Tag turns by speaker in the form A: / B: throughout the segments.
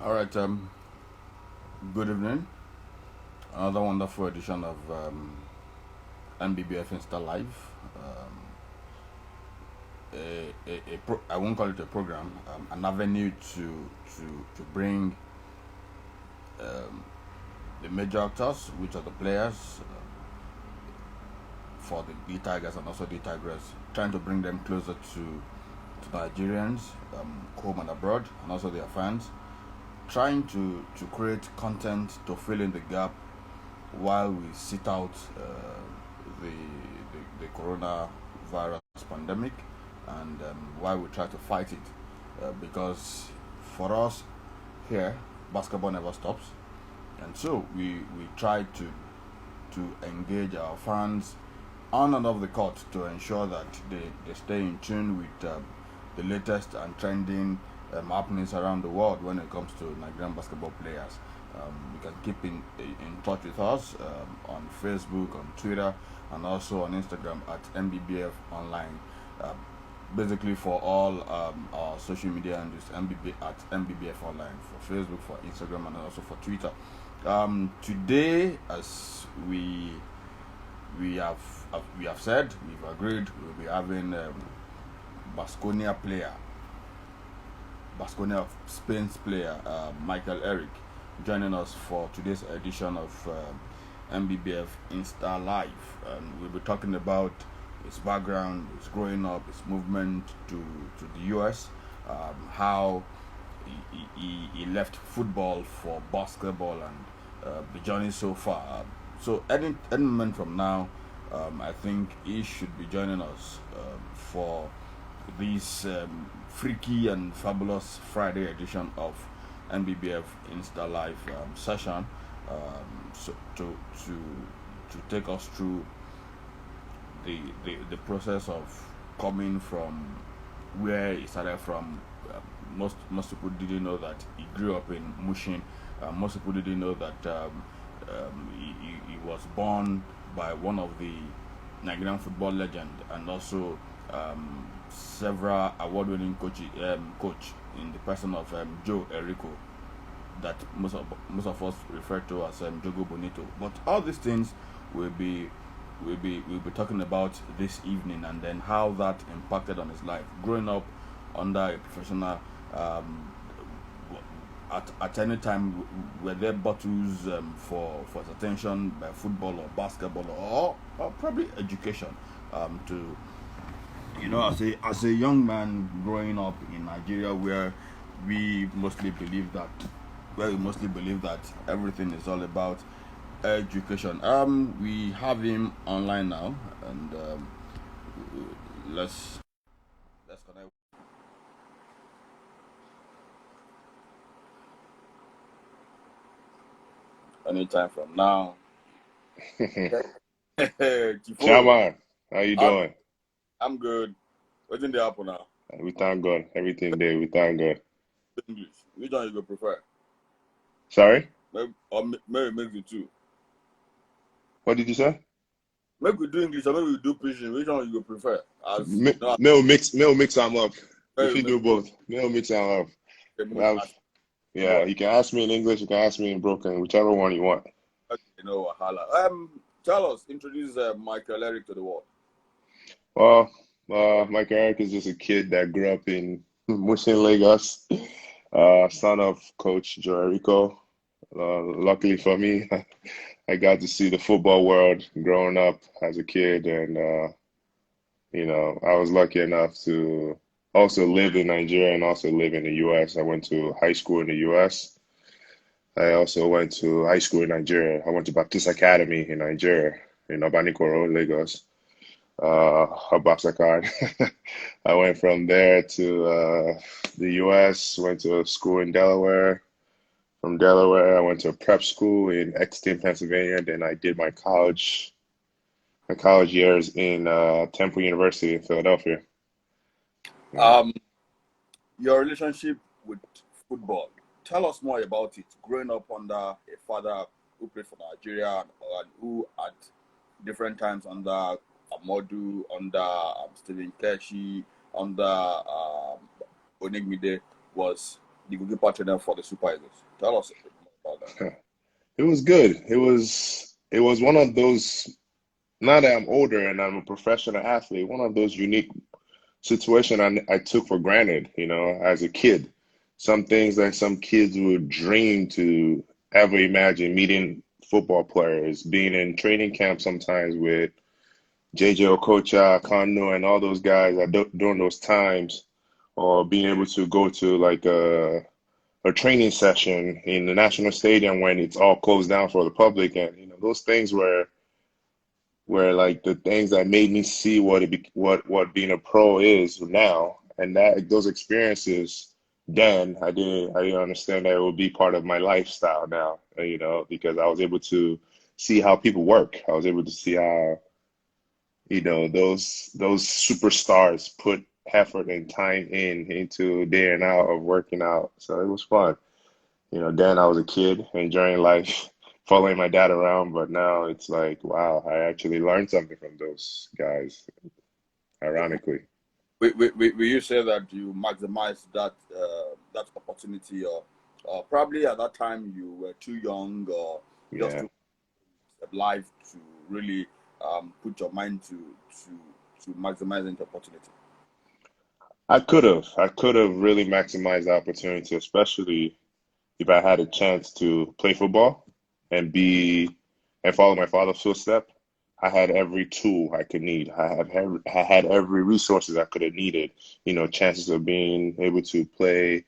A: All right. Good evening. Another wonderful edition of NBBF Insta Live. I won't call it a program. An avenue to bring the major actors, which are the players for the Tigers and also the Tigers, trying to bring them closer to Nigerians, home and abroad, and also their fans. Trying to create content to fill in the gap while we sit out the coronavirus pandemic, and while we try to fight it, because for us here, basketball never stops, and so we try to engage our fans on and off the court to ensure that they stay in tune with the latest and trending happenings around the world when it comes to Nigerian basketball players. You can keep in touch with us on Facebook, on Twitter, and also on Instagram at NBBF Online. Uh, Basically, for all our social media and just at NBBF Online for Facebook, for Instagram, and also for Twitter. Today, as we have said, we've agreed we'll be having Basconia player, Basconia of Spain's player, Michael Eric, joining us for today's edition of MBBF Insta Live. And we'll be talking about his background, his growing up, his movement to the US, how he left football for basketball, and the journey so far. So any moment from now, I think he should be joining us for this freaky and fabulous Friday edition of NBBF Insta Live session, so to take us through the process of coming from where he started from. Most people didn't know that he grew up in Mushin. Most people didn't know that he was born by one of the Nigerian football legend, and also several award-winning coach in the person of Joe Erico, that most of us refer to as Jogo Bonito. But all these things will be we'll be talking about this evening, and then how that impacted on his life growing up under a professional. At any time, were there battles for his attention by football or basketball, or probably education, to as a young man growing up in Nigeria, we mostly believe that where we mostly believe that everything is all about education. We have him online now, and let's connect anytime from now. Tifo,
B: Shaman, how you
A: I'm
B: doing?
A: I'm good. What's in the apple now?
B: We thank God. Everything there, we thank God.
A: English. Which one you go prefer?
B: Sorry?
A: Maybe make the two.
B: What did you say?
A: Maybe we do English or maybe we do Pidgin. Which one you go prefer? As you know,
B: Mail mix them up. If
A: maybe
B: you
A: make
B: do both, mail mix them up.
A: the
B: We
A: mood
B: have,
A: as
B: yeah,
A: boy.
B: you can ask me in English, you can ask me in broken, whichever one you want.
A: Wahala. Tell us, introduce Michael Eric to the world.
B: Well, Mike Eric is just a kid that grew up in Mushin, Lagos, son of Coach Joe Rico. Luckily for me, I got to see the football world growing up as a kid, and I was lucky enough to also live in Nigeria and also live in the US. I went to high school in the US. I also went to high school in Nigeria. I went to Baptist Academy in Nigeria, in Abanikoro, Lagos, Obasakar. I went from there to the US, went to a school in Delaware. From Delaware, I went to a prep school in Exton, Pennsylvania. Then I did my college years in Temple University in Philadelphia. Yeah.
A: Um, your relationship with football. Tell us more about it. Growing up under a father who played for Nigeria, and who at different times under Amodu, under Stephen Keshi, under Onigmide was the goalkeeper trainer for the Super Eagles. Tell us a bit more about that.
B: It was good. It was one of those, now that I'm older and I'm a professional athlete, one of those unique situations I took for granted, as a kid. Some things that some kids would dream to ever imagine, meeting football players, being in training camp sometimes with JJ Okocha, Kanu, and all those guys during those times, or being able to go to like a training session in the national stadium when it's all closed down for the public, and those things were like the things that made me see what being a pro is now, and that those experiences. Then I didn't understand that it would be part of my lifestyle now, because I was able to see how people work. I was able to see how those superstars put effort and time into day and out of working out. So it was fun. Then I was a kid enjoying life, following my dad around, but now it's like, wow, I actually learned something from those guys, ironically.
A: Will you say that you maximize that opportunity, or probably at that time you were too young or just
B: Yeah.
A: too alive to really put your mind to maximizing the opportunity?
B: I could have really maximized the opportunity, especially if I had a chance to play football and be and follow my father's footstep. I had every tool I could need. I had every resources I could have needed. Chances of being able to play,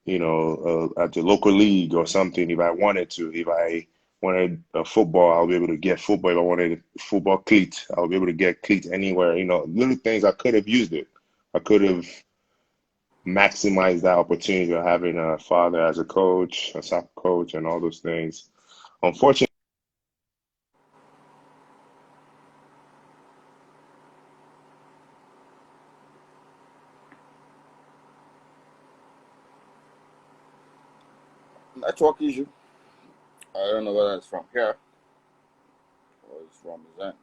B: at the local league or something if I wanted to. If I wanted a football, I'll be able to get football. If I wanted football cleats, I'll be able to get cleats anywhere. Little things I could have used it. I could have maximized that opportunity of having a father as a coach, a soccer coach, and all those things. Unfortunately,
A: Network issue. I don't know whether it's from here or it's from his end.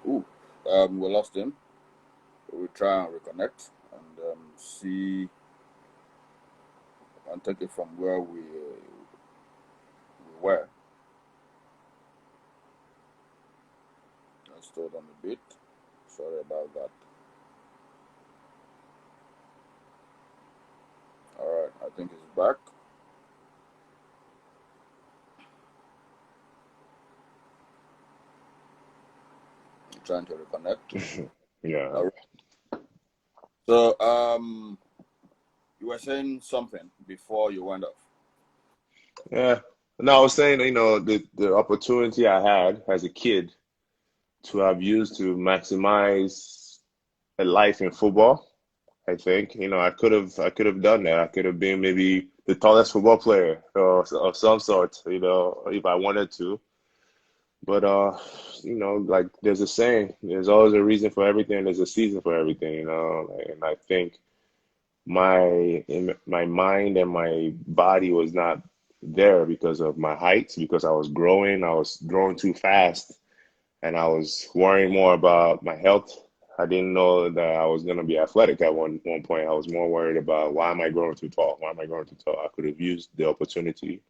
A: Ooh, we lost him. We'll try and reconnect and see and take it from where we were. Let's hold on a bit. Sorry about that. All right, I think he's back. I'm trying to reconnect.
B: yeah,
A: All right. So, you were saying something before you went off.
B: yeah. No, I was saying, the opportunity I had as a kid to have used to maximize a life in football. I think, I could have done that. I could have been maybe the tallest football player or of some sort, if I wanted to. But like there's a saying, there's always a reason for everything, there's a season for everything, and I think my mind and my body was not there because of my height, because I was growing too fast, and I was worrying more about my health. I didn't know that I was going to be athletic at one point. I was more worried about, why am I growing too tall? Why am I growing too tall? I could have used the opportunity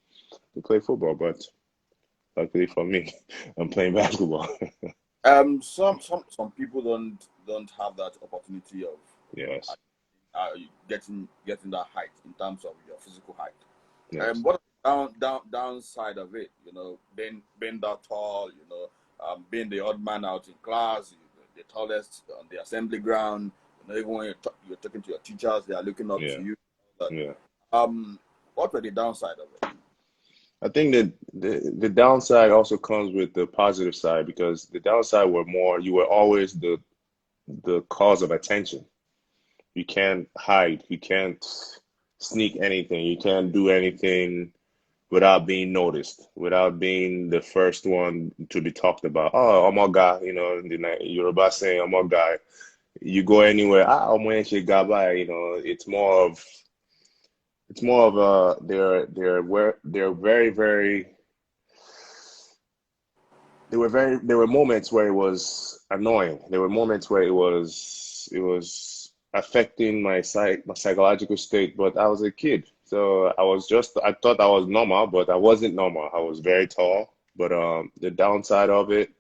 B: to play football, but luckily for me, I'm playing basketball.
A: Some people don't have that opportunity of
B: Yes,
A: getting that height in terms of your physical height.
B: yes,
A: What are the downside of it? Being that tall. Being the odd man out in class, the tallest on the assembly ground. Even when you're talking to your teachers, they are looking up to
B: yeah,
A: you. That
B: yeah.
A: what were the downside of it?
B: I think that the downside also comes with the positive side, because the downside were more, you were always the cause of attention. You can't hide. You can't sneak anything. You can't do anything without being noticed, without being the first one to be talked about. Oh, my God, the Yoruba saying, oh my God. You go anywhere, oh my Gaba, it's more of it's more of a they're very very there were moments where it was annoying. There were moments where it was affecting my psychological state, but I was a kid. So I thought I was normal, but I wasn't normal. I was very tall. But the downside of it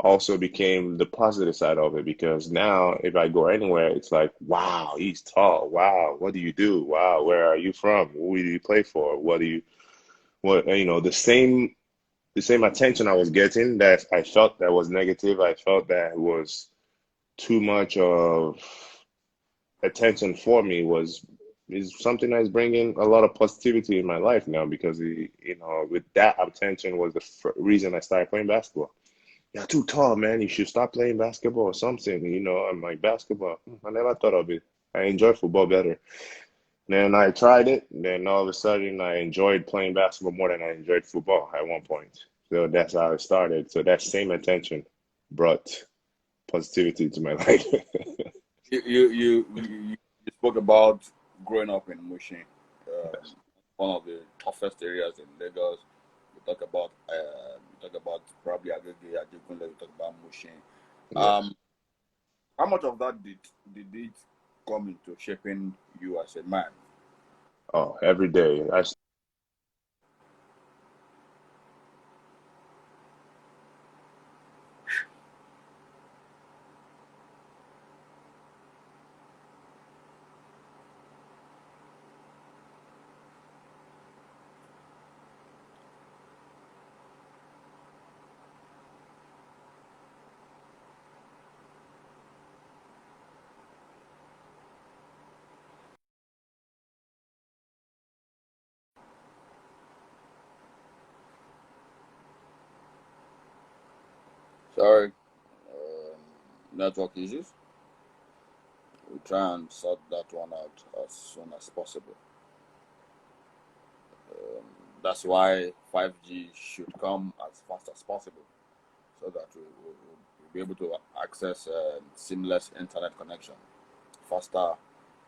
B: also became the positive side of it because now if I go anywhere, it's like, wow, he's tall. Wow, what do you do? Wow, where are you from? Who do you play for? The same attention I was getting that I felt that was negative. I felt that was too much of attention for me was is something that's bringing a lot of positivity in my life now because with that attention was the reason I started playing basketball. You're too tall, man. You should stop playing basketball or something. I'm like basketball. I never thought of it. I enjoy football better. Then I tried it, and then all of a sudden I enjoyed playing basketball more than I enjoyed football at one point. So that's how it started. So that same attention brought positivity to my life.
A: You spoke about growing up in Mushin, one of the toughest areas in Lagos. We talk about probably Agege, Ajegunle. We talk about Mushin.
B: Yes.
A: Um, how much of that did it come into shaping you as a man?
B: Oh, every day.
A: Sorry, network issues. We try and sort that one out as soon as possible. Um, that's why 5G should come as fast as possible, so that we'll be able to access seamless internet connection faster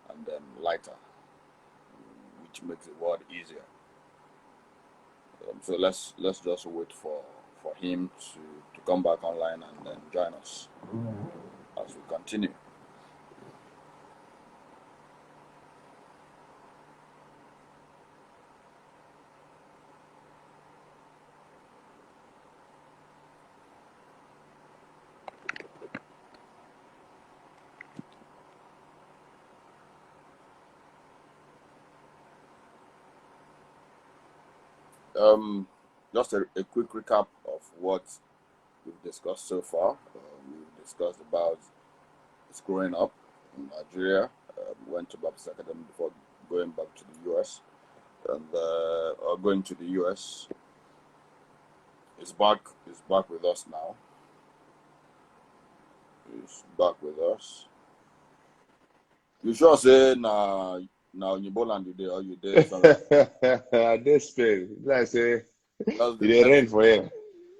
A: and lighter, which makes the world easier. So let's just wait for him to come back online and then join us as we continue. Um, just a quick recap of what we've discussed so far. We've discussed about his growing up in Nigeria, went to Baptist Academy before going back to the US, and or going to the US. He's back with us now. He's back with us. You sure say now you land you there or you there somewhere?
B: At this space, like say, it
A: Because the
B: dey
A: net
B: rain for here.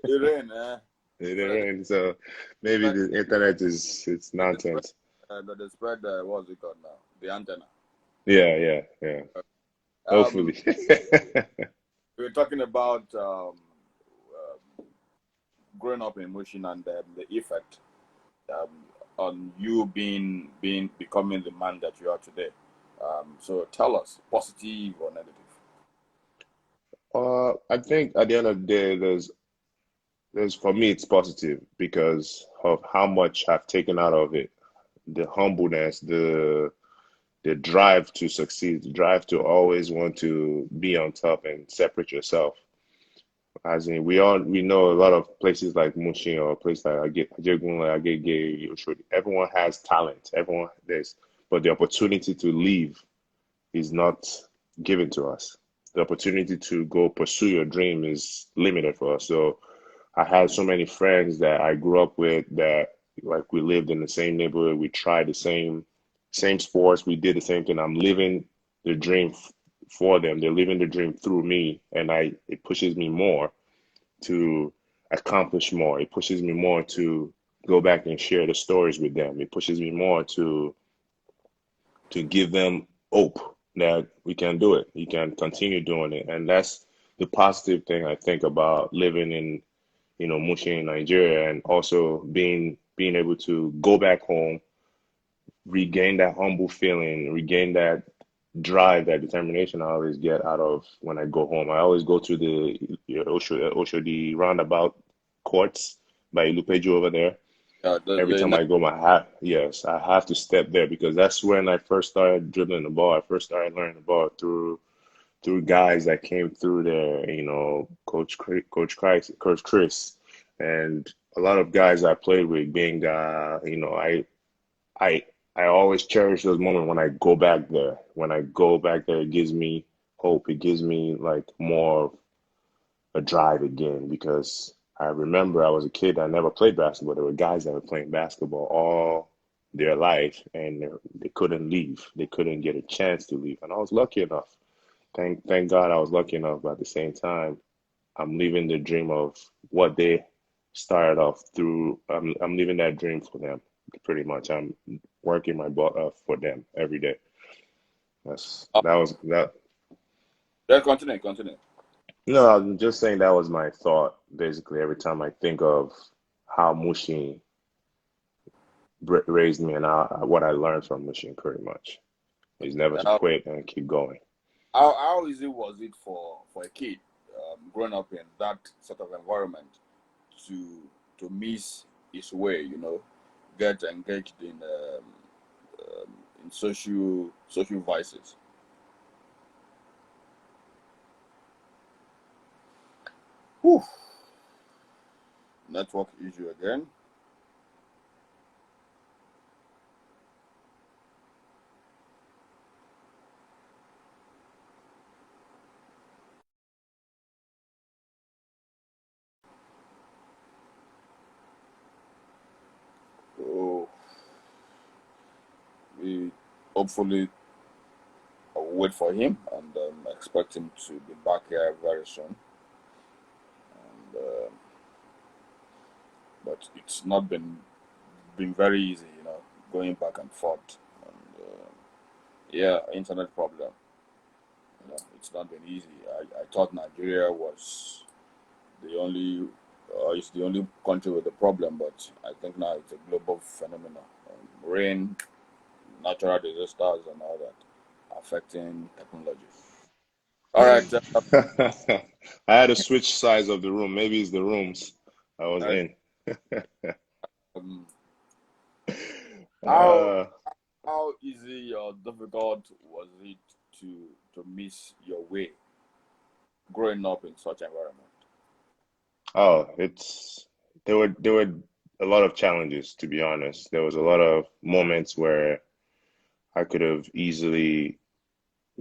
A: it rain, eh?
B: It dey
A: So
B: rain, so maybe
A: spread
B: the internet is it's
A: the spread
B: nonsense.
A: the spread what's it called now? The antenna.
B: Yeah, yeah, yeah.
A: Um,
B: Hopefully.
A: we were talking about growing up in Mushin and the effect um, on you being becoming the man that you are today. So tell us, positive or negative?
B: I think at the end of the day, there's for me it's positive because of how much I've taken out of it. The humbleness, the drive to succeed, the drive to always want to be on top and separate yourself. As in, we know a lot of places like Mushin or a place like Ajegunle, Agege, Oshodi. Everyone has talent. Everyone there's, but the opportunity to leave is not given to us. The opportunity to go pursue your dream is limited for us. So I had so many friends that I grew up with that like we lived in the same neighborhood. We tried the same sports. We did the same thing. I'm living the dream for them. They're living the dream through me, and it pushes me more to accomplish more. It pushes me more to go back and share the stories with them. It pushes me more to give them hope. that we can do it. You can continue doing it, and that's the positive thing I think about living in, Mushin in Nigeria, and also being able to go back home, regain that humble feeling, regain that drive, that determination I always get out of when I go home. I always go to the Oshodi roundabout courts by Ilupeju over there. Every time I go, yes, I have to step there because that's when I first started dribbling the ball. I first started learning the ball through guys that came through there, Coach Chris, and a lot of guys I played with. Being, I I always cherish those moments when I go back there. When I go back there, it gives me hope. It gives me like more of a drive again because I remember I was a kid that never played basketball. There were guys that were playing basketball all their life and they couldn't leave. They couldn't get a chance to leave. And I was lucky enough. Thank God I was lucky enough. But at the same time, I'm living the dream of what they started off through. I'm living that dream for them pretty much. I'm working my butt off for them every day. That was that.
A: Yeah, continue.
B: No, I'm just saying that was my thought basically every time I think of how Mushin raised me and what I learned from Mushin pretty much is never to
A: How,
B: quit and keep going.
A: how easy was it for a kid growing up in that sort of environment to miss his way, get engaged in social vices? Whew. Network issue again. So we hopefully wait for him and expect him to be back here very soon. And, but it's not been very easy, going back and forth. And yeah, internet problem. It's not been easy. I thought Nigeria was the only it's the only country with the problem, but I think now it's a global phenomenon. Rain, natural disasters, and all that affecting technology. All right.
B: I had to switch sides of the room. Maybe it's the rooms I was
A: Uh,
B: in.
A: um, how
B: Uh,
A: how easy or difficult was it to miss your way growing up in such environment?
B: oh, there were a lot of challenges, to be honest. There was a lot of moments where I could have easily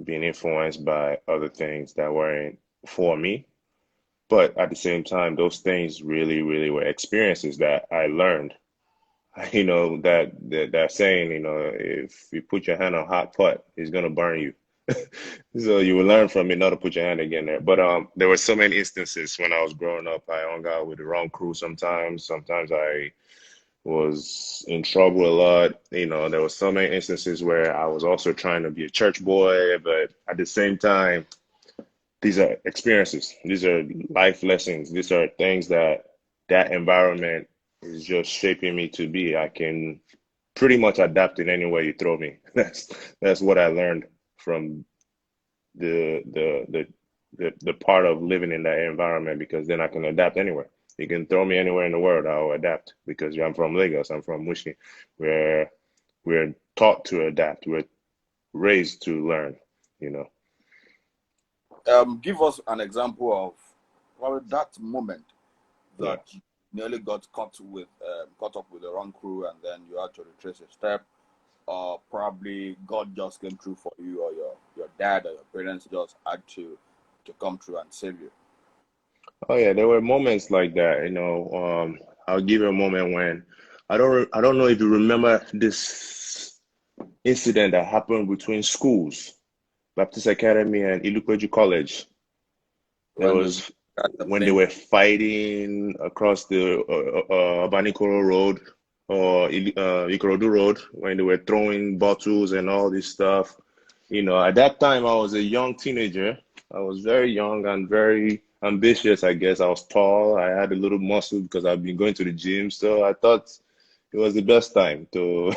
B: been influenced by other things that weren't for me. But at the same time, those things really, really were experiences that I learned. That saying, if you put your hand on hot pot, it's gonna burn you. So you will learn from it not to put your hand again there. But there were so many instances when I was growing up. I hung out with the wrong crew sometimes. Sometimes I was in trouble a lot. There were so many instances where I was also trying to be a church boy, but at the same time, these are experiences. These are life lessons. These are things that environment is just shaping me to be. I can pretty much adapt in any way you throw me. That's what I learned from the the the the part of living in that environment because then I can adapt anywhere. You can throw me anywhere in the world, I'll adapt because I'm from Lagos, I'm from Mushi, where we're taught to adapt, we're raised to learn, you know.
A: Give us an example of probably that moment
B: Yeah.
A: that you nearly got caught up with the wrong crew, and then you had to retrace a step, or probably God just came through for you, or your dad or your parents just had to come through and save you.
B: Oh yeah, there were moments like that, I'll give you a moment when I don't know if you remember this incident that happened between schools, Baptist Academy and Ilupeju College. There
A: When this
B: was
A: got the
B: when they
A: thing,
B: were fighting across the Abanikoro Road or Ikorodu Road, when they were throwing bottles and all this stuff. at that time I was a young teenager. I was very young and very ambitious, I guess. I was tall. I had a little muscle because I've been going to the gym. So I thought it was the best time to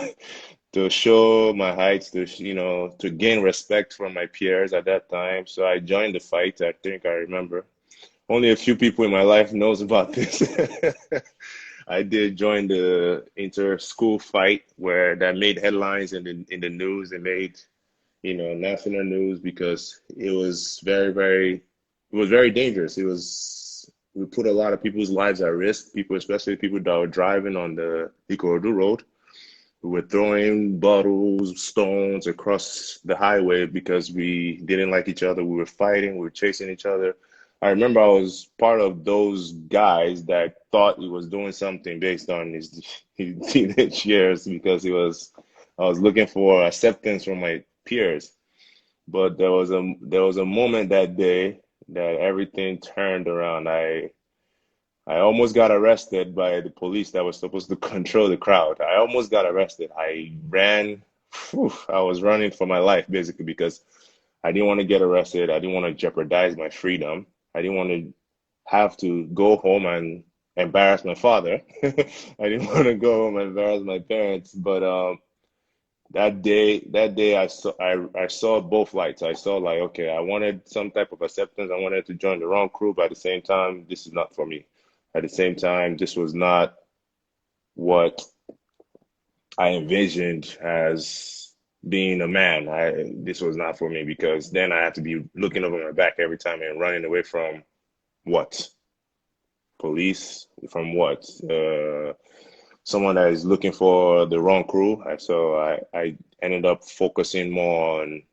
B: to show my height, to gain respect from my peers at that time. So I joined the fight. I think I remember. Only a few people in my life knows about this. I did join the inter-school fight where that made headlines in the news and made national news because it was very dangerous. We put a lot of people's lives at risk, people, especially people that were driving on the Ikorodu Road. We were throwing bottles, stones across the highway because we didn't like each other. We were fighting, we were chasing each other. I remember I was part of those guys that thought he was doing something based on his teenage years because I was looking for acceptance from my peers. But there was a moment that day that everything turned around. I almost got arrested by the police that was supposed to control the crowd. I almost got arrested. I ran, I was running for my life basically because I didn't want to get arrested. I didn't want to jeopardize my freedom. I didn't want to have to go home and embarrass my father. I didn't want to go home and embarrass my parents. But that day I saw both lights. I saw like, okay, I wanted some type of acceptance. I wanted to join the wrong crew, but at the same time, this is not for me. At the same time, this was not what I envisioned as being a man. This was not for me because then I had to be looking over my back every time and running away from what? Police? From what? Someone that is looking for the wrong crew. So I ended up focusing more on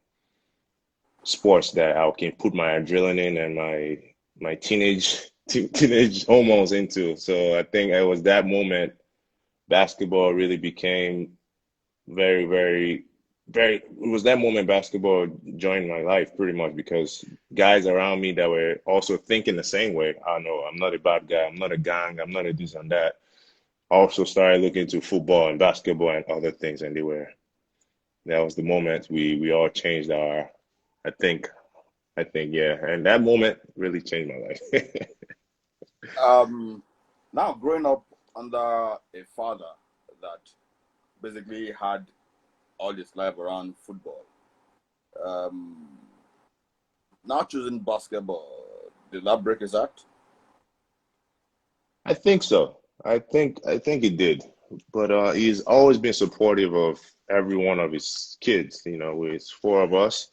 B: sports that I can put my adrenaline and my teenage hormones into. So I think it was that moment basketball really became very, very, very. It was that moment basketball joined my life pretty much because guys around me that were also thinking the same way. I know I'm not a bad guy. I'm not a gang. I'm not a this and that. Also started looking into football and basketball and other things, and that was the moment we all changed our. I think yeah, and that moment really changed my life.
A: Um, Now growing up under a father that basically had all his life around football, um, now choosing basketball, did that break his heart?
B: I think so. I think he did, but he's always been supportive of every one of his kids. With four of us,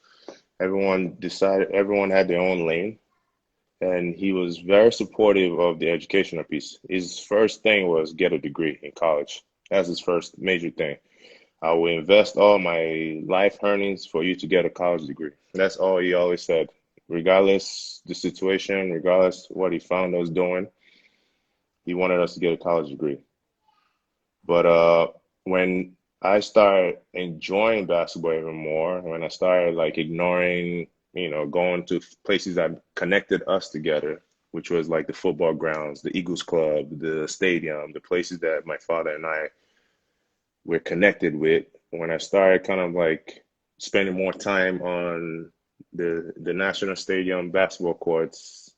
B: everyone had their own lane, and he was very supportive of the educational piece. His first thing was get a degree in college. That's his first major thing. I will invest all my life earnings for you to get a college degree. That's all he always said, regardless the situation, regardless what he found us doing. He wanted us to get a college degree. But when I started enjoying basketball even more, when I started like ignoring, going to places that connected us together, which was like the football grounds, the Eagles Club, the stadium, the places that my father and I were connected with, when I started kind of like spending more time on the national stadium basketball courts,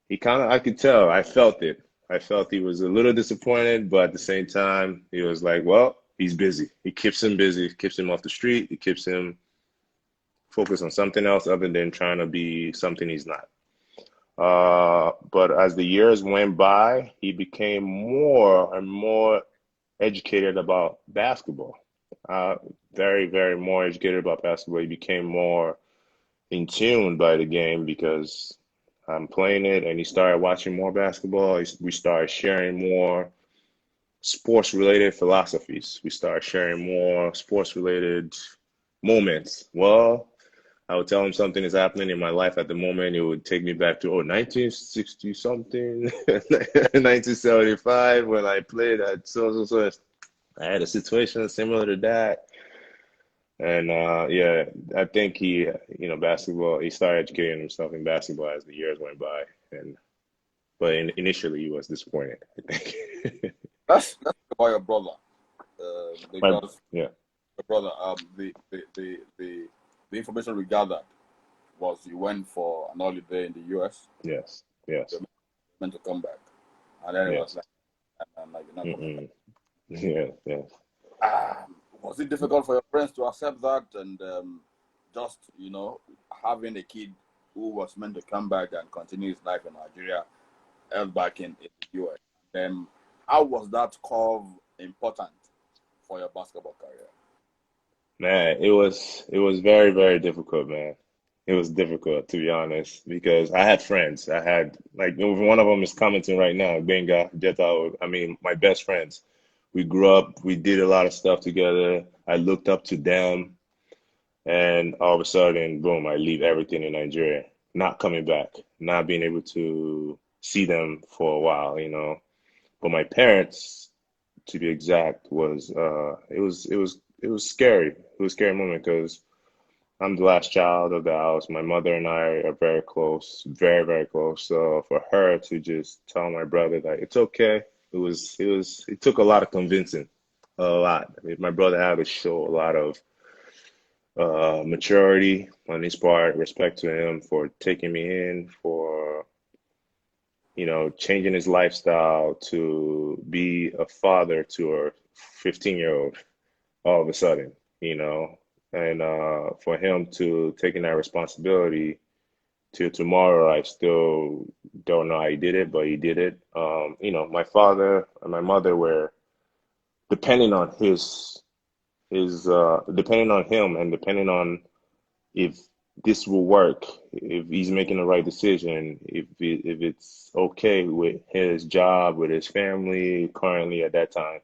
B: I could tell, I felt it. I felt he was a little disappointed, but at the same time, he was like, well, he's busy. He keeps him busy, keeps him off the street, he keeps him focused on something else other than trying to be something he's not. But as the years went by, he became more and more educated about basketball. Uh, Very, very more educated about basketball. He became more in tune by the game because I'm playing it, and he started watching more basketball. We started sharing more sports related philosophies. We started sharing more sports related moments. Well, I would tell him something is happening in my life at the moment. It would take me back to 1960 something, 1975 when I played at so. I had a situation similar to that. And yeah, I think basketball, he started educating himself in basketball as the years went by. But initially he was disappointed, I think.
A: Let's talk about your brother,
B: My
A: because
B: yeah.
A: your brother, the the information we gathered was you went for an holiday in the US.
B: Yes.
A: You're
B: Yes.
A: meant to come back, and then it was
B: Yes.
A: like, like you're not coming back.
B: Mm-mm. Yeah. Yes.
A: Was it difficult for your friends to accept that, and just having a kid who was meant to come back and continue his life in Nigeria, held back in the US? Then how was that curve important for your basketball career?
B: Man, it was very, very difficult, man. It was difficult to be honest because I had friends. I had like one of them is commenting right now, Benga, Jetta. I mean, my best friends. We grew up, we did a lot of stuff together. I looked up to them, and all of a sudden, boom, I leave everything in Nigeria, not coming back, not being able to see them for a while. But my parents, to be exact, it was scary. It was a scary moment because I'm the last child of the house. My mother and I are very close, very, very close. So for her to just tell my brother that it's okay, it took a lot of convincing, a lot. I mean, my brother had to show a lot of maturity on his part, respect to him for taking me in, for changing his lifestyle to be a father to a 15-year-old all of a sudden, you know, and for him to taking that responsibility till tomorrow, I still don't know how he did it, but he did it. My father and my mother were depending on his depending on him and depending on if this will work, if he's making the right decision, if it's okay with his job, with his family currently at that time.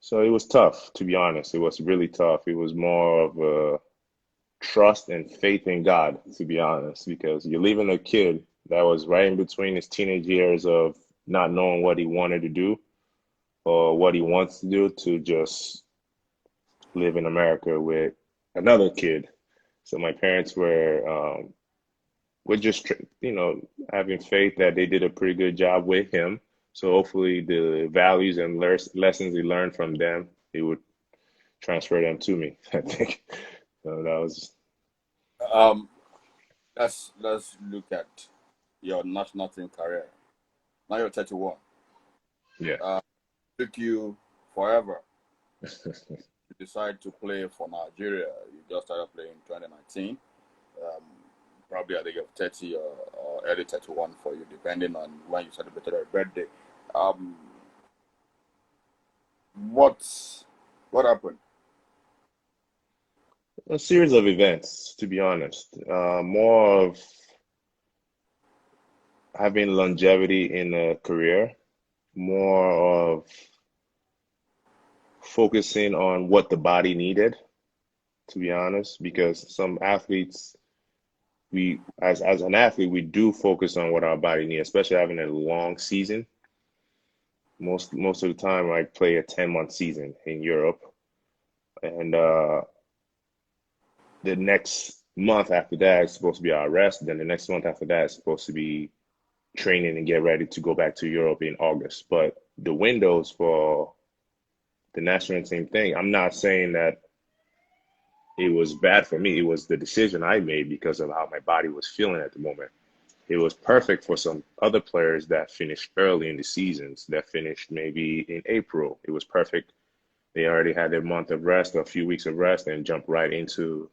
B: So it was tough, to be honest. It was really tough. It was more of a trust and faith in God, to be honest, because you're leaving a kid that was right in between his teenage years of not knowing what he wanted to do or what he wants to do to just live in America with another kid. So my parents were just, having faith that they did a pretty good job with him. So hopefully the values and lessons he learned from them, he would transfer them to me, I think. So that was,
A: Um, let's look at your national team career. Now you're 31.
B: yeah.
A: Uh, took you forever to decide to play for Nigeria. You just started playing in 2019. Um, Probably at the age of 30 or early 31 for you, depending on when you celebrated your birthday. Um, what what happened?
B: A series of events, to be honest. More of having longevity in a career, more of focusing on what the body needed, to be honest, because some athletes, as an athlete, we do focus on what our body needs, especially having a long season. Most of the time, I play a 10-month season in Europe, and the next month after that is supposed to be our rest. Then the next month after that is supposed to be training and get ready to go back to Europe in August. But the windows for the national team thing, I'm not saying that it was bad for me. It was the decision I made because of how my body was feeling at the moment. It was perfect for some other players that finished early in the seasons, that finished maybe in April. It was perfect. They already had their month of rest, a few weeks of rest, and jumped right into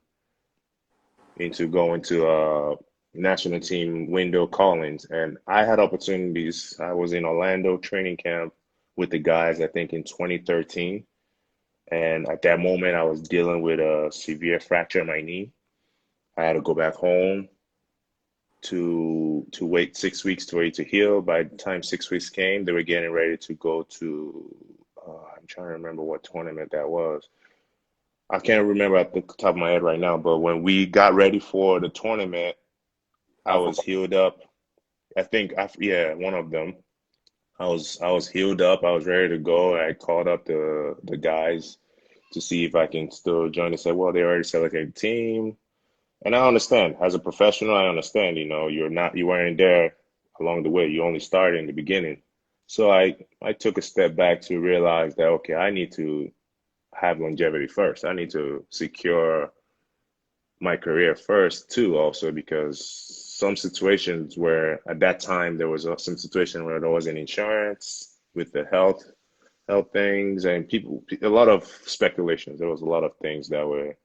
B: going to national team window callings. And I had opportunities. I was in Orlando training camp with the guys, I think in 2013. And at that moment, I was dealing with a severe fracture in my knee. I had to go back home to wait 6 weeks to wait to heal. By the time 6 weeks came, they were getting ready to go to, I'm trying to remember what tournament that was. I can't remember at the top of my head right now, but when we got ready for the tournament, I was
A: Africa.
B: healed up. I think, yeah, one of them. I was healed up. I was ready to go. I called up the guys to see if I can still join. They said, well, they already selected the team. And I understand. As a professional, I understand, you weren't there along the way. You only started in the beginning. So I took a step back to realize that, okay, I need to have longevity first. I need to secure my career first too, also because some situations where at that time there was some situation where there wasn't insurance with the health things and a lot of speculations. There was a lot of things that were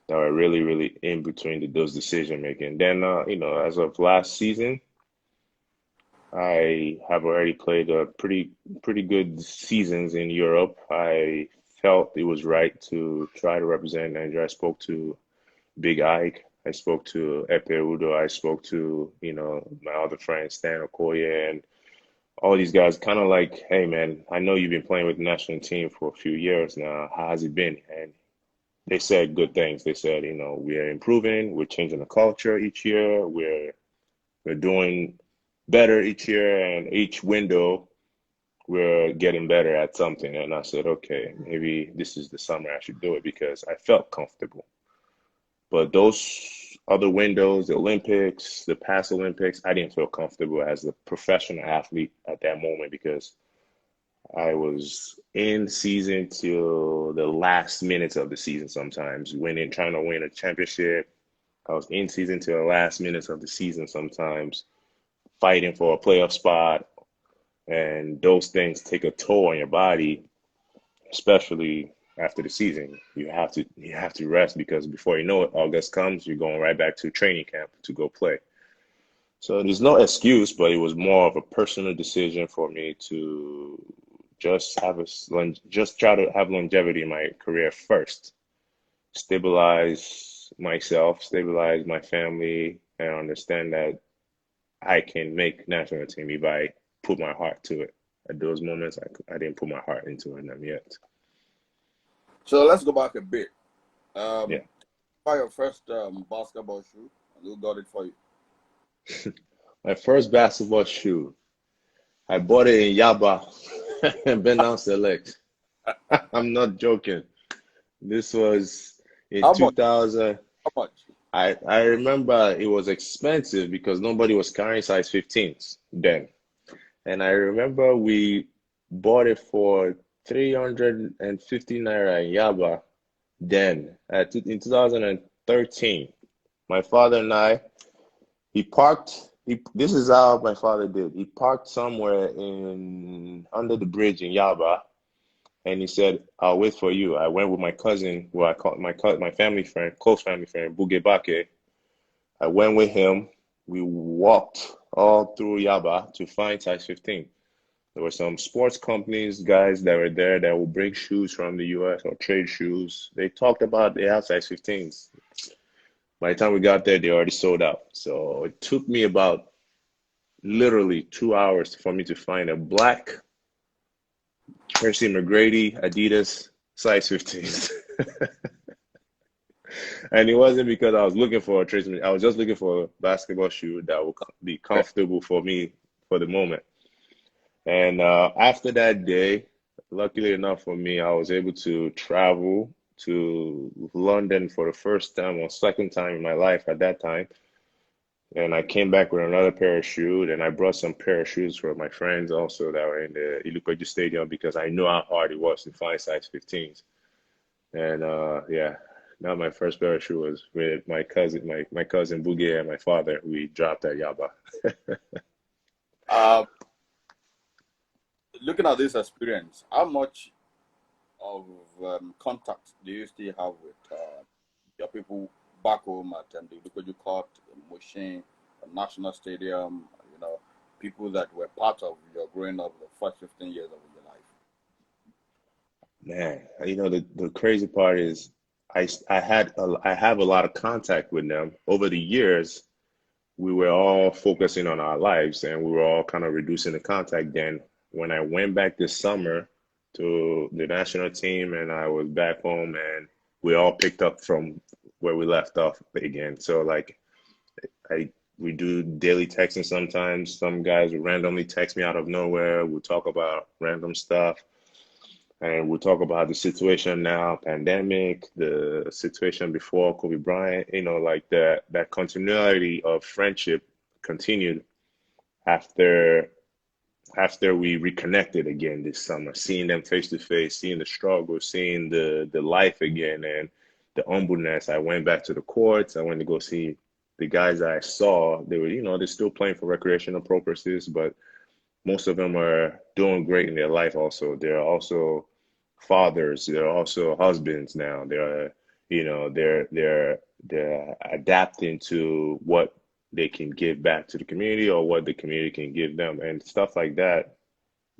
B: really, really in between those decision making. Then, as of last season, I have already played a pretty good seasons in Europe. I felt it was right to try to represent Nigeria. I spoke to Big Ike. I spoke to Epe Udo. I spoke to, my other friend Stan Okoye and all these guys kind of like, hey man, I know you've been playing with the national team for a few years now. How has it been? And they said good things. They said, we're improving, we're changing the culture each year, we're doing better each year, and each window we're getting better at something. And I said, okay, maybe this is the summer I should do it because I felt comfortable. But those other windows, the Olympics, the past Olympics, I didn't feel comfortable as a professional athlete at that moment because I was in season till the last minutes of the season sometimes, trying to win a championship. I was in season till the last minutes of the season sometimes, fighting for a playoff spot. And those things take a toll on your body, especially after the season. You have to rest because before you know it, August comes, you're going right back to training camp to go play. So there's no excuse, but it was more of a personal decision for me to just try to have longevity in my career first, stabilize myself, stabilize my family, and understand that I can make national team if I put my heart to it. At those moments, I didn't put my heart into it yet.
A: So let's go back a bit.
B: Yeah.
A: Buy your first basketball shoe, and who got it for you?
B: My first basketball shoe, I bought it in Yaba and Ben Down Select. I'm not joking. This was in
A: How much?
B: 2000.
A: How much?
B: I remember it was expensive because nobody was carrying size 15s then. And I remember we bought it for 350 naira in Yaba then in 2013. My father and I, this is how my father did. He parked somewhere under the bridge in Yaba and he said, I'll wait for you. I went with my cousin, who I called my family friend, close family friend, Bugebake. I went with him. We walked all through Yaba to find size 15. There were some sports companies, guys that were there that would bring shoes from the US or trade shoes. They talked about they have size 15s. By the time we got there, they already sold out. So it took me about literally 2 hours for me to find a black Tracy McGrady Adidas size 15s. And it wasn't because I was looking for a Tracy. I was just looking for a basketball shoe that would be comfortable for me for the moment. And after that day, luckily enough for me, I was able to travel to London for the first time or second time in my life at that time. And I came back with another pair of shoes, and I brought some pair of shoes for my friends also that were in the Ilukoju Stadium because I knew how hard it was to find size 15s. And yeah, now my first pair of shoes was with my cousin Boogie and my father. We dropped at Yaba.
A: Looking at this experience, how much of contact do you still have with your people back home at the Lukoju Court, Mushin, National Stadium, people that were part of your growing up the first 15 years of your life?
B: Man, the crazy part is I have a lot of contact with them over the years. We were all focusing on our lives and we were all kind of reducing the contact. Then when I went back this summer to the national team and I was back home and we all picked up from where we left off again. So like we do daily texting sometimes. Some guys will randomly text me out of nowhere. We'll talk about random stuff. And we'll talk about the situation now, pandemic, the situation before Kobe Bryant, like that continuity of friendship continued after we reconnected again this summer, seeing them face to face, seeing the struggle, seeing the life again. And the humbleness. I went back to the courts. I went to go see the guys that I saw. They were, they're still playing for recreational purposes, but most of them are doing great in their life also. They're also fathers. They're also husbands now. They're adapting to what they can give back to the community or what the community can give them, and stuff like that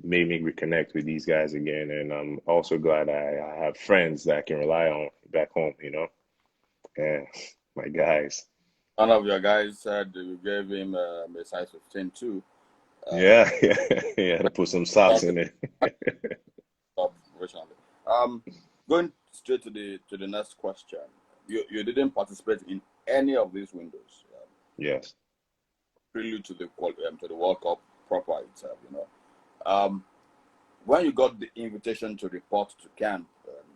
B: made me reconnect with these guys again. And I'm also glad I have friends that I can rely on back home. And my guys.
A: One of your guys said you gave him a size 15 too.
B: Yeah, yeah, yeah, to put some socks in it.
A: Unfortunately. Going straight to the next question. You didn't participate in any of these windows.
B: Yes.
A: Prelude to the World Cup proper itself. Um, when you got the invitation to report to camp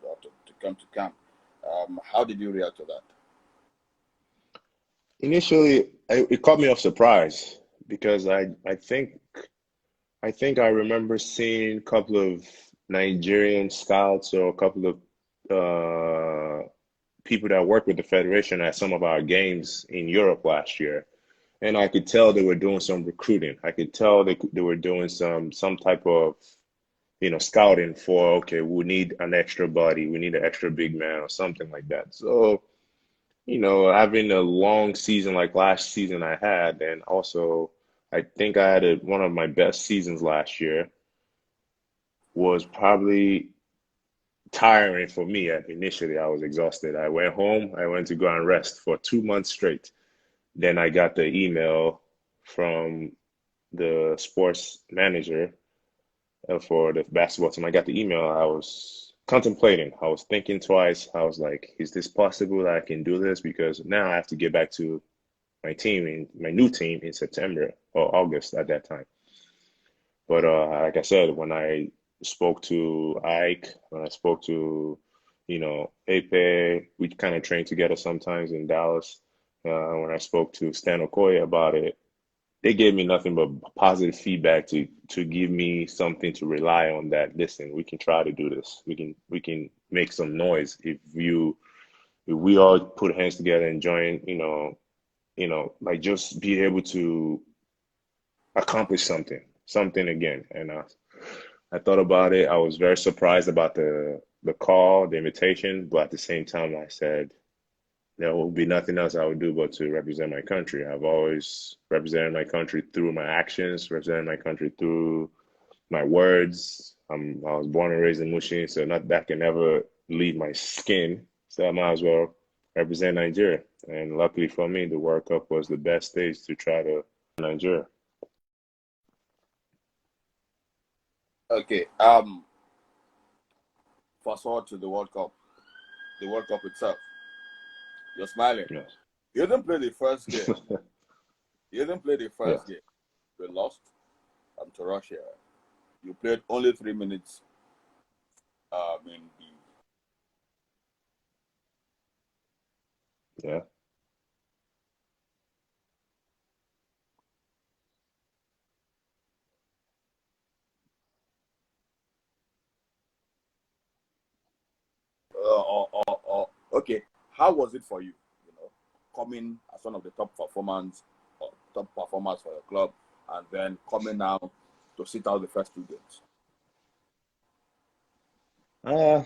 A: or to come to camp, how did you react to that?
B: Initially, it caught me off surprise because I think I remember seeing a couple of Nigerian scouts or a couple of people that work with the Federation at some of our games in Europe last year. And I could tell they were doing some recruiting. I could tell they were doing some type of, scouting for, okay, we need an extra body, we need an extra big man or something like that. So, having a long season like last season I had, and also I think I had one of my best seasons last year, was probably tiring for me. Initially, I was exhausted. I went home, I went to go and rest for 2 months straight. Then I got the email from the sports manager for the basketball team. I got the email. I was contemplating. I was thinking twice. I was like, is this possible that I can do this? Because now I have to get back to my new team in September or August at that time. But like I said, when I spoke to Ike, when I spoke to, Ape, we kind of train together sometimes in Dallas. When I spoke to Stan Okoye about it, they gave me nothing but positive feedback to give me something to rely on. That listen, we can try to do this. We can make some noise if we all put hands together and join. Like just be able to accomplish something again. And I thought about it. I was very surprised about the call, the invitation, but at the same time, I said there will be nothing else I would do but to represent my country. I've always represented my country through my actions, represented my country through my words. I was born and raised in Mushin, so not that can never leave my skin. So I might as well represent Nigeria. And luckily for me, the World Cup was the best stage to try to Nigeria.
A: Okay. Fast forward to the World Cup itself. You're smiling.
B: Yes.
A: You didn't play the first game. You didn't play the first
B: Yes.
A: game. We lost to Russia. You played only 3 minutes in
B: Yeah.
A: okay. How was it for you? Coming as one of the top performers for your club, and then coming now to sit out the first 2 games.
B: Uh,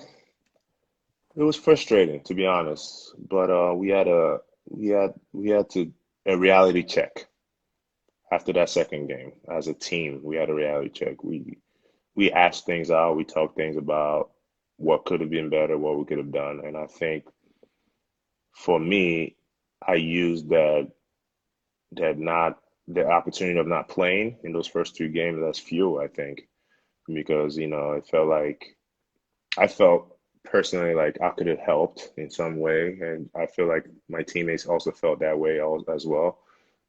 B: it was frustrating to be honest, but we had to a reality check after that second game as a team. We had a reality check. We hashed things out. We talked things about what could have been better, what we could have done, and I think for me, I used that not the opportunity of not playing in those first 2 games as fuel. I think because it felt like I felt personally like I could have helped in some way, and I feel like my teammates also felt that way as well.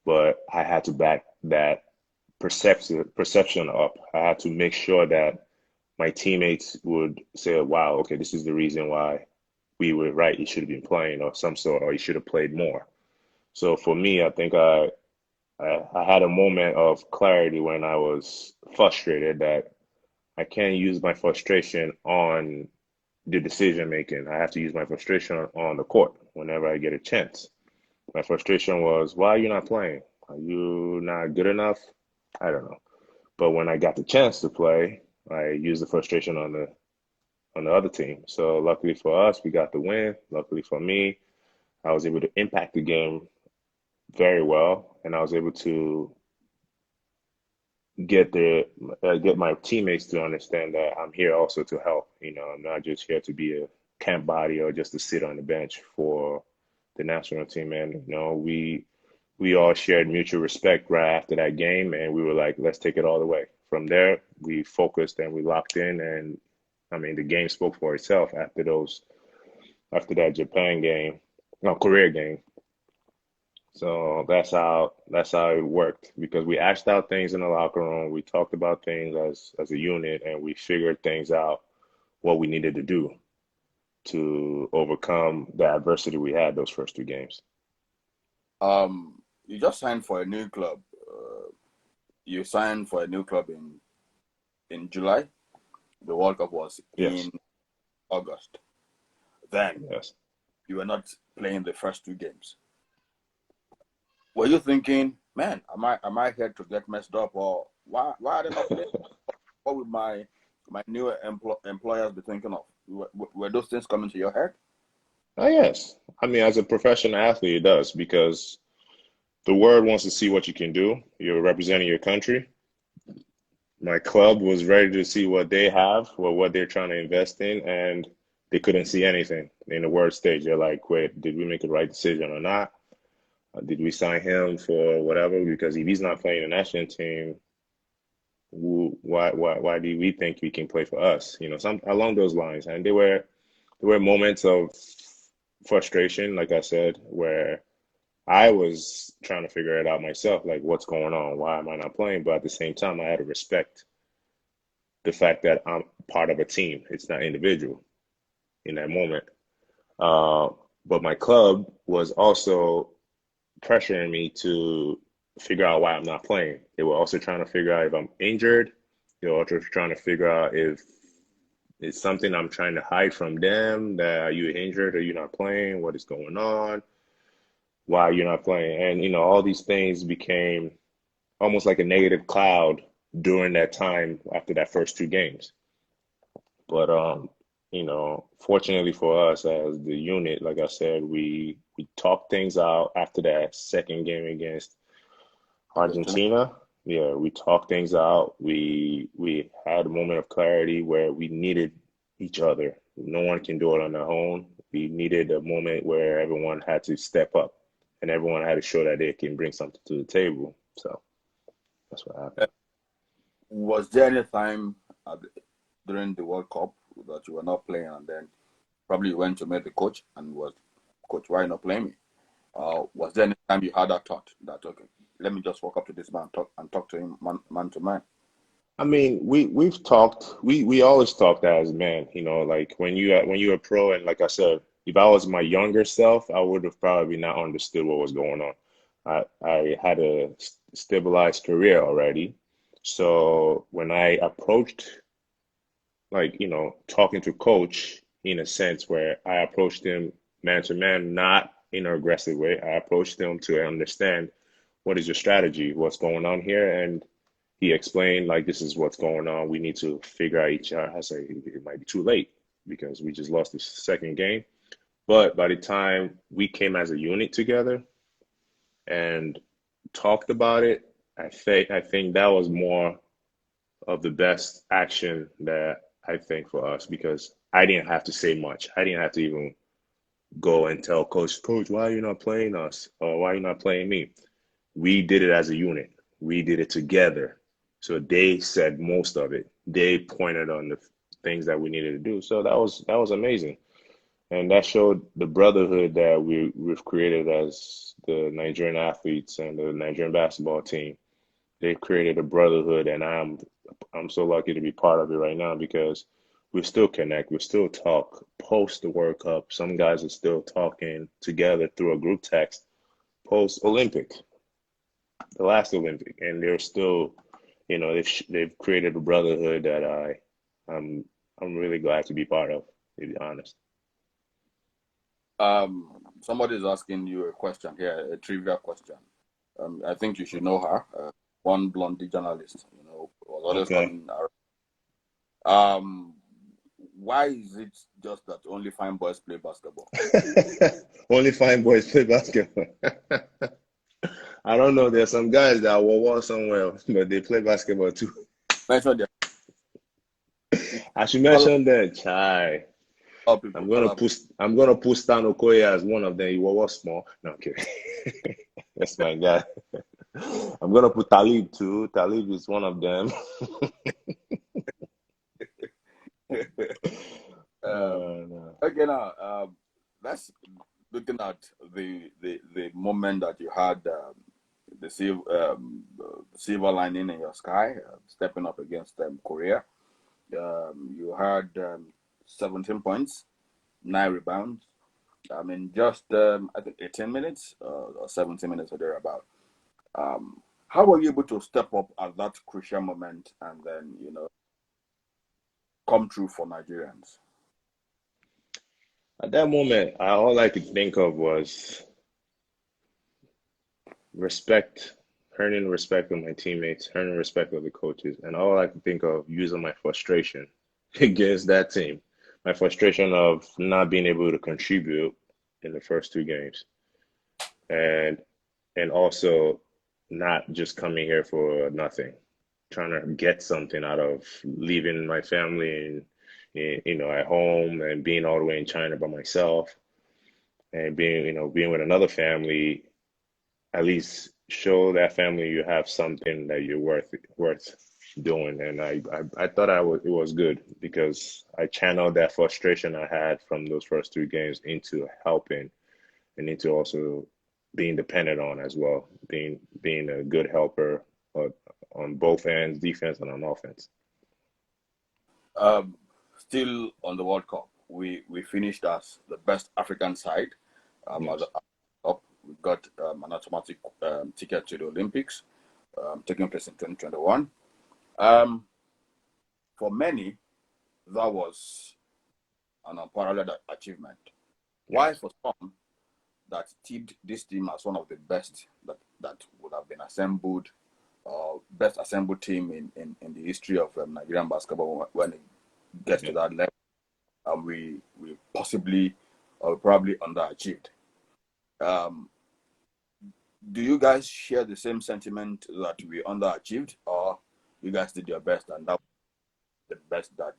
B: But I had to back that perception up. I had to make sure that my teammates would say, "Wow, okay, this is the reason why we were right. He should have been playing, or some sort, or he should have played more." So for me, I think I had a moment of clarity when I was frustrated that I can't use my frustration on the decision making. I have to use my frustration on the court whenever I get a chance. My frustration was, why are you not playing? Are you not good enough? I don't know. But when I got the chance to play, I used the frustration on the other team. So luckily for us, we got the win. Luckily for me, I was able to impact the game very well, and I was able to get my teammates to understand that I'm here also to help. I'm not just here to be a camp body or just to sit on the bench for the national team. And we all shared mutual respect right after that game, and we were like, let's take it all the way. From there, we focused and we locked in, and I mean, the game spoke for itself after that Japan game, no, Korea game. So that's how it worked because we hashed out things in the locker room. We talked about things as a unit, and we figured things out what we needed to do to overcome the adversity we had those first two games.
A: You just signed for a new club. You signed for a new club in July. The World Cup was
B: Yes,
A: in August. Then
B: yes.
A: you were not playing the first two games. Were you thinking, man, am I here to get messed up, or why are they not playing? What would my new employers be thinking of? Were those things coming to your head?
B: Oh, yes. I mean, as a professional athlete, it does because the world wants to see what you can do. You're representing your country. My club was ready to see what they have or what they're trying to invest in, and they couldn't see anything in the world stage. They're like, wait, did we make the right decision or not? Did we sign him for whatever? Because if he's not playing the national team, why do we think he can play for us? Some along those lines. And there were moments of frustration, like I said, where I was trying to figure it out myself, like what's going on? Why am I not playing? But at the same time, I had to respect the fact that I'm part of a team. It's not individual in that moment. Uh, but my club was also pressuring me to figure out why I'm not playing. They were also trying to figure out if I'm injured. They were also trying to figure out if it's something I'm trying to hide from them, that are you injured or you're not playing? What is going on? Why you're not playing? And all these things became almost like a negative cloud during that time after that first two games. But fortunately for us as the unit, like I said, we talked things out after that second game against
A: Argentina.
B: Argentina. Yeah, we talked things out. We had a moment of clarity where we needed each other. No one can do it on their own. We needed a moment where everyone had to step up and everyone had to show that they can bring something to the table. So that's what happened.
A: Was there any time during the World Cup that you were not playing, and then probably you went to meet the coach and was, coach, why not play me? Was there any time you had that thought that, okay, let me just walk up to this man and talk to him man to man?
B: I mean, we've talked. We always talked as men. Like when you're a pro, and like I said, if I was my younger self, I would have probably not understood what was going on. I had a stabilized career already, so when I approached, like talking to coach in a sense where I approached him man to man, not in an aggressive way. I approached him to understand what is your strategy, what's going on here, and he explained like this is what's going on. We need to figure out each other. I say it might be too late because we just lost the second game. But by the time we came as a unit together and talked about it, I think that was more of the best action that I think for us because I didn't have to say much. I didn't have to even go and tell coach, why are you not playing us? Or why are you not playing me? We did it as a unit. We did it together. So they said most of it. They pointed on the things that we needed to do. So that was amazing. And that showed the brotherhood that we've created as the Nigerian athletes and the Nigerian basketball team. They created a brotherhood, and I'm so lucky to be part of it right now because we still connect, we still talk post the World Cup. Some guys are still talking together through a group text post Olympic, the last Olympic, and they're still, they've created a brotherhood that I'm really glad to be part of. to be honest.
A: Somebody is asking you a question here, a trivia question. I think you should know her. One blondie journalist, was always
B: Okay.
A: coming around. Why is it just that only fine boys play basketball?
B: Only fine boys play basketball. I don't know. There's some guys that will walk somewhere, but they play basketball too.
A: Mention them.
B: I should
A: Call
B: mention that, Chai.
A: out people. Call out people.
B: I'm gonna put Stan Okoye as one of them. He was small. No, I'm kidding. That's my guy. I'm gonna put Talib too. Talib is one of them. No.
A: Okay, now let's looking at the moment that you had the silver lining in your sky, stepping up against Korea. You had 17 points, 9 rebounds. I mean, just I think 18 minutes or 17 minutes or thereabout. How were you able to step up at that crucial moment and then come through for Nigerians?
B: At that moment, all I could think of was respect, earning respect of my teammates, earning respect of the coaches, and all I could think of using my frustration against that team, my frustration of not being able to contribute in the first two games, and also not just coming here for nothing, trying to get something out of leaving my family and at home and being all the way in China by myself and being with another family. At least show that family you have something that you're worth doing. And I thought it was good because I channeled that frustration I had from those first two games into helping and into also being dependent on as well, being a good helper on both ends, defense and on offense.
A: Still on the World Cup, we finished as the best African side.
B: Yes.
A: Up, we got an automatic ticket to the Olympics, taking place in 2021. For many, that was an unparalleled achievement. Why
B: Yes.
A: for some that tipped this team as one of the best that would have been assembled, best assembled team in the history of Nigerian basketball when it gets to that level, and we possibly or probably underachieved. Um, do you guys share the same sentiment that we underachieved, or you guys did your best and that was the best that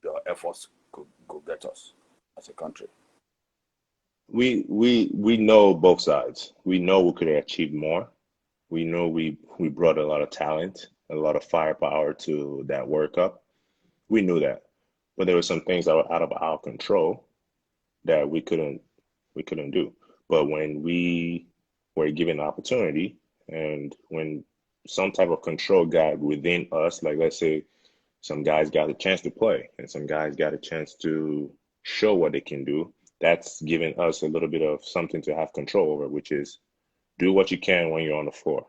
A: your efforts could get us as a country?
B: We know both sides. We know we could have achieved more. We know we brought a lot of talent, a lot of firepower to that World Cup. We knew that, but there were some things that were out of our control that we couldn't do. But when we were given the opportunity, and when some type of control got within us, like let's say some guys got a chance to play and some guys got a chance to show what they can do, that's giving us a little bit of something to have control over, which is do what you can when you're on the floor.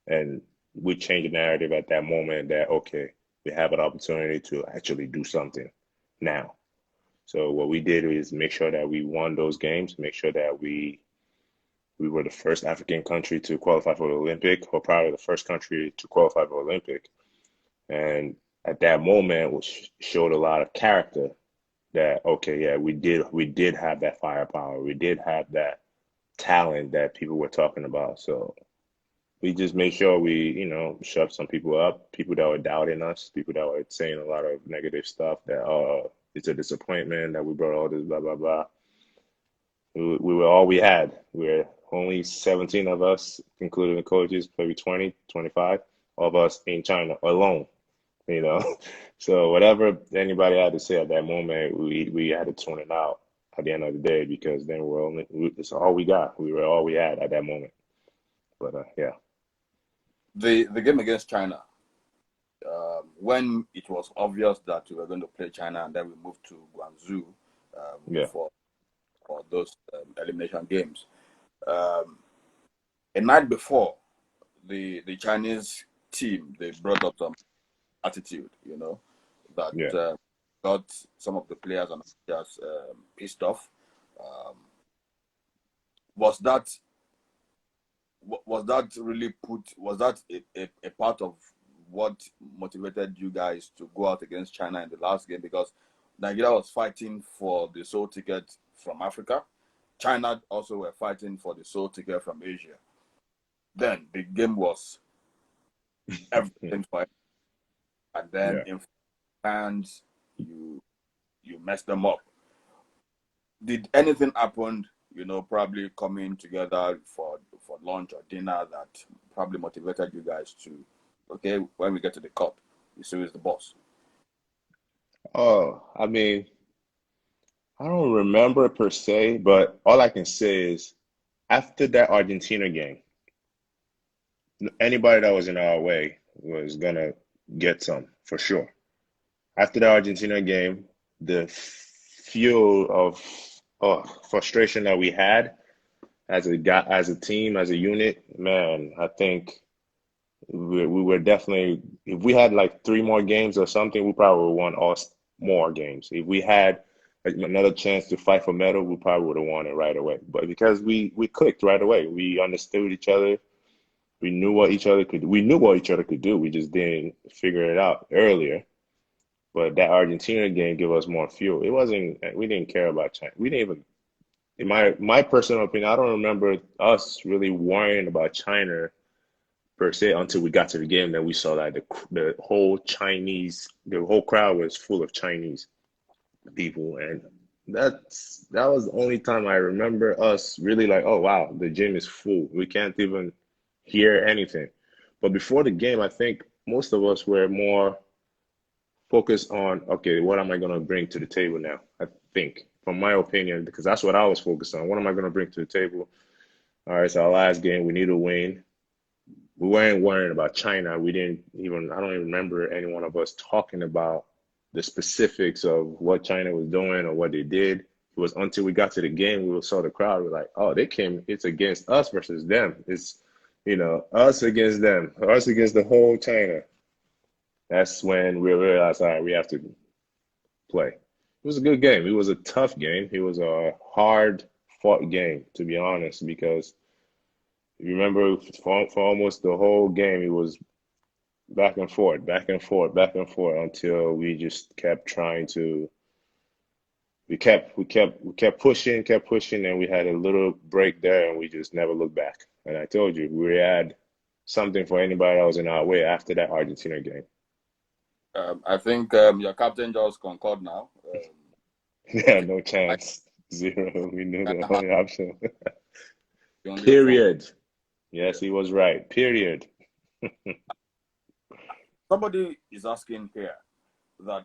B: And we changed the narrative at that moment that, okay, we have an opportunity to actually do something now. So what we did is make sure that we won those games, make sure that we were the first African country to qualify for the Olympic, or probably the first country to qualify for the Olympic. And at that moment, which showed a lot of character that, okay, yeah, we did have that firepower. We did have that talent that people were talking about. So we just made sure we, shut some people up, people that were doubting us, people that were saying a lot of negative stuff that, it's a disappointment that we brought all this, blah, blah, blah. We were all we had. We were only 17 of us, including the coaches, maybe 20, 25 of us in China alone, you know. So whatever anybody had to say at that moment, we had to tune it out at the end of the day because then it's all we got. We were all we had at that moment. But yeah.
A: The game against China, when it was obvious that we were going to play China and then we moved to Guangzhou
B: Yeah.
A: for those elimination games. A night before, the Chinese team, they brought up some attitude, that
B: Yeah.
A: got some of the players and just pissed off. Um, was that was that really put? Was that a part of what motivated you guys to go out against China in the last game? Because Nigeria was fighting for the sole ticket from Africa. China also were fighting for the sole ticket from Asia. Then the game was everything for, and then
B: Yeah.
A: in fans you messed them up. Did anything happen? Probably coming together for lunch or dinner that probably motivated you guys to, okay, when we get to the cup, we see who's the boss.
B: Oh, I mean, I don't remember per se, but all I can say is after that Argentina game, anybody that was in our way was gonna get some for sure. After the Argentina game, the fuel of frustration that we had as a team, as a unit, man, I think we were definitely, if we had like three more games or something, we probably would have won all more games. If we had another chance to fight for medal, we probably would have won it right away. But because we clicked right away, we understood each other. We knew what each other could. We knew what each other could do. We just didn't figure it out earlier. But that Argentina game gave us more fuel. It wasn't. We didn't care about China. We didn't even. In my personal opinion, I don't remember us really worrying about China per se until we got to the game. Then we saw that the whole crowd was full of Chinese people, and that was the only time I remember us really like, oh wow, the gym is full. We can't even hear anything. But before the game, I think most of us were more focused on, okay, what am I going to bring to the table now? I think, from my opinion, because that's what I was focused on. What am I going to bring to the table? All right, so our last game, we need to win. We weren't worrying about China. We didn't even, I don't even remember any one of us talking about the specifics of what China was doing or what they did. It was until we got to the game, we saw the crowd. We're like, oh, it's against us versus them. It's, us against them, us against the whole China. That's when we realized, all right, we have to play. It was a good game. It was a tough game. It was a hard fought game, to be honest, because you remember for almost the whole game, it was back and forth, back and forth, back and forth until we just kept trying to. We kept pushing, and we had a little break there, and we just never looked back. And I told you, we had something for anybody that was in our way after that Argentina game.
A: I think your captain just concurred now.
B: Yeah,
A: Okay,
B: no
A: I
B: chance. Zero. We knew the
A: kind of have
B: only option.
A: the only option.
B: Period.
A: Yeah.
B: Yes, he was right. Period.
A: Somebody is asking here that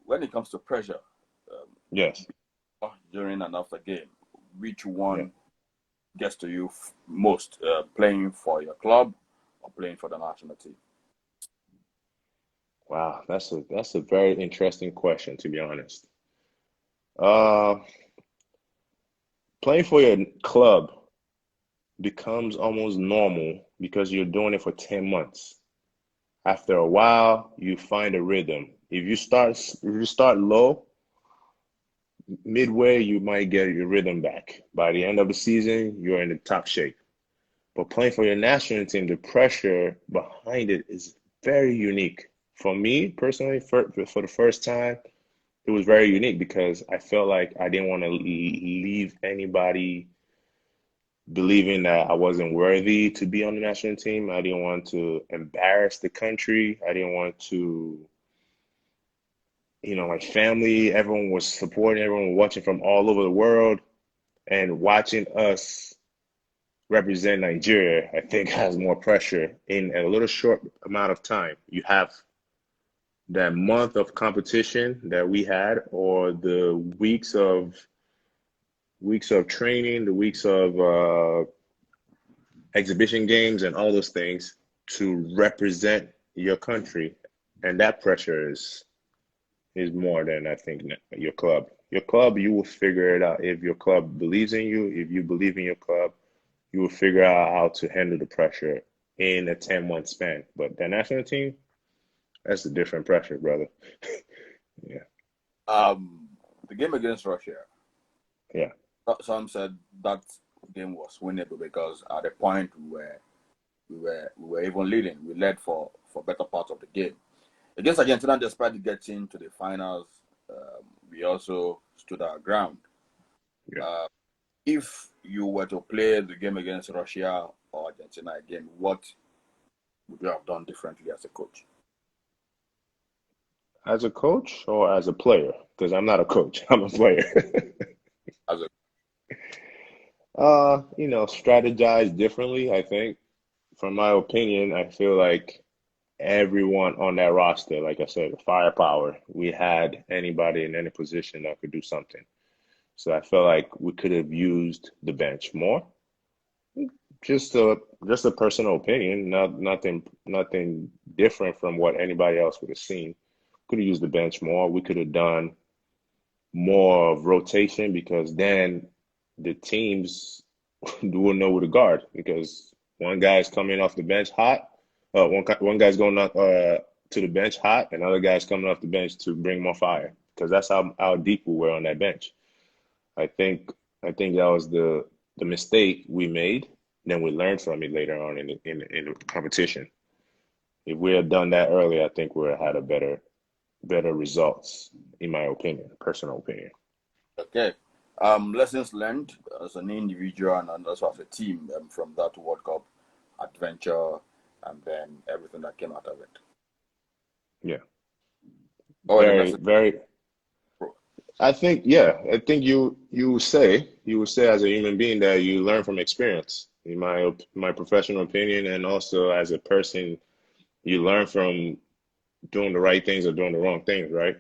A: when it comes to pressure
B: Yes.
A: during and after game, which
B: Yeah.
A: one gets to you most, playing for your club or playing for the national team?
B: Wow, that's a very interesting question, to be honest. Uh, Playing for your club becomes almost normal because you're doing it for 10 months. After a while, you find a rhythm. If you start low, midway you might get your rhythm back. By the end of the season, you're in the top shape. But playing for your national team, the pressure behind it is very unique. For me personally, for the first time, it was very unique because I felt like I didn't want to leave anybody believing that I wasn't worthy to be on the national team. I didn't want to embarrass the country. I didn't want to, my family, everyone was supporting, everyone was watching from all over the world and watching us represent Nigeria, I think has more pressure in a little short amount of time. You have that month of competition that we had, or the weeks of training, the weeks of exhibition games, and all those things to represent your country, and that pressure is more than I think your club. Your club, you will figure it out. If your club believes in you, if you believe in your club, you will figure out how to handle the pressure in a 10-month span. But the national team, that's a different pressure, brother. Yeah.
A: Um, the game against Russia.
B: Yeah.
A: Some said that game was winnable because at the point we were even leading. We led for better part of the game. Against Argentina, despite getting to the finals, we also stood our ground.
B: Yeah.
A: Uh, if you were to play the game against Russia or Argentina again, what would you have done differently as a coach?
B: As a coach or as a player? Because I'm not a coach, I'm a player.
A: As a
B: Strategize differently, I think. From my opinion, I feel like everyone on that roster, like I said, firepower, we had anybody in any position that could do something. So I felt like we could have used the bench more. Just a personal opinion, nothing different from what anybody else would have seen. Could have used the bench more. We could have done more of rotation because then the teams will know who to guard because one guy's coming off the bench hot. One guy's going up to the bench hot, and other guy's coming off the bench to bring more fire because that's how deep we were on that bench. I think I think that was the mistake we made. Then we learned from it later on in the competition. If we had done that earlier, I think we would have had a better results, in my opinion, personal opinion.
A: okay. Lessons learned as an individual and also as a team from that World Cup adventure and then everything that came out of it.
B: Yeah,
A: Oh, the
B: very,
A: lesson.
B: very. I think you will say as a human being that you learn from experience. In my professional opinion, and also as a person, you learn from doing the right things or doing the wrong things, right?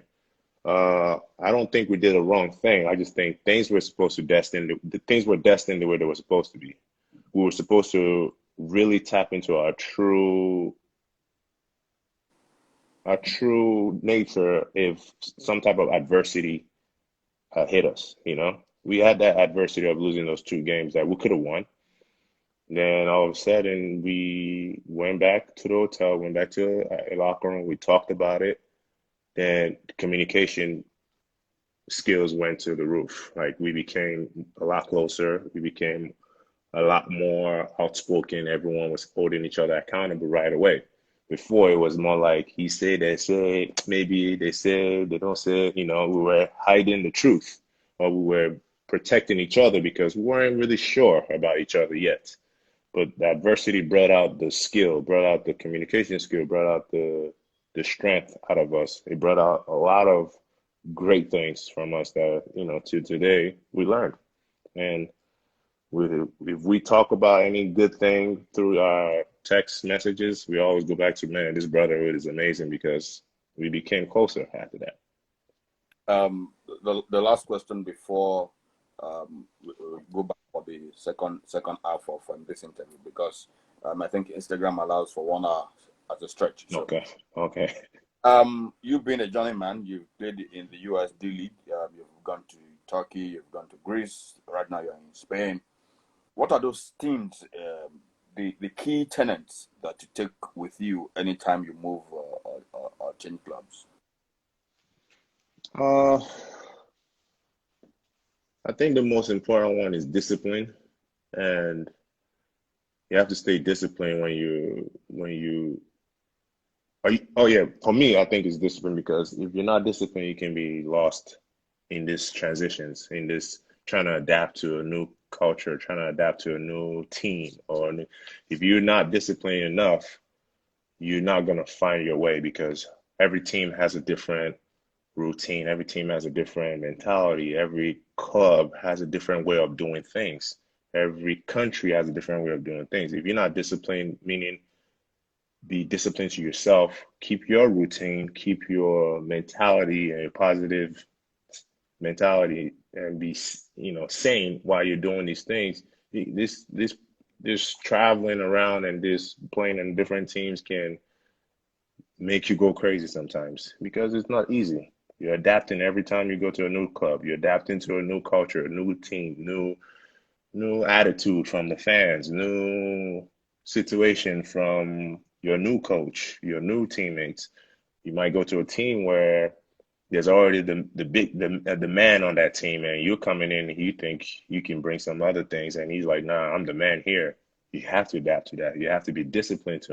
B: I don't think we did a wrong thing. I just think things were destined the way they were supposed to be. We were supposed to really tap into our true nature if some type of adversity hit us. We had that adversity of losing those two games that we could have won. Then all of a sudden, we went back to the hotel, went back to a locker room. We talked about it. Then communication skills went to the roof. Like we became a lot closer. We became a lot more outspoken. Everyone was holding each other accountable right away. Before it was more like he said, they said, maybe they said, they don't say. We were hiding the truth, or we were protecting each other because we weren't really sure about each other yet. But the adversity brought out the skill, brought out the communication skill, brought out the strength out of us. It brought out a lot of great things from us that, to today we learned. And we, if we talk about any good thing through our text messages, we always go back to, man, this brotherhood is amazing because we became closer after that.
A: The last question before we go back for the second half of this interview because I think Instagram allows for 1 hour as a stretch. So
B: Okay. Okay.
A: you've been a journeyman. You've played in the USD League. You've gone to Turkey. You've gone to Greece. Right now, you're in Spain. What are those themes, the key tenets that you take with you anytime you move or change clubs?
B: Uh, I think the most important one is discipline, and you have to stay disciplined when you oh yeah, for me, I think it's discipline because if you're not disciplined, you can be lost in this transitions, in this trying to adapt to a new culture, trying to adapt to a new team, if you're not disciplined enough, you're not gonna find your way because every team has a different routine, every team has a different mentality, every club has a different way of doing things, every country has a different way of doing things. If you're not disciplined, meaning be disciplined to yourself, keep your routine, keep your mentality and your positive mentality, and be sane while you're doing these things. This traveling around and this playing in different teams can make you go crazy sometimes because it's not easy. You're adapting every time you go to a new club. You're adapting to a new culture, a new team, new attitude from the fans, new situation from your new coach, your new teammates. You might go to a team where there's already the man on that team, and you're coming in and you think you can bring some other things, and he's like, nah, I'm the man here. You have to adapt to that. You have to be disciplined to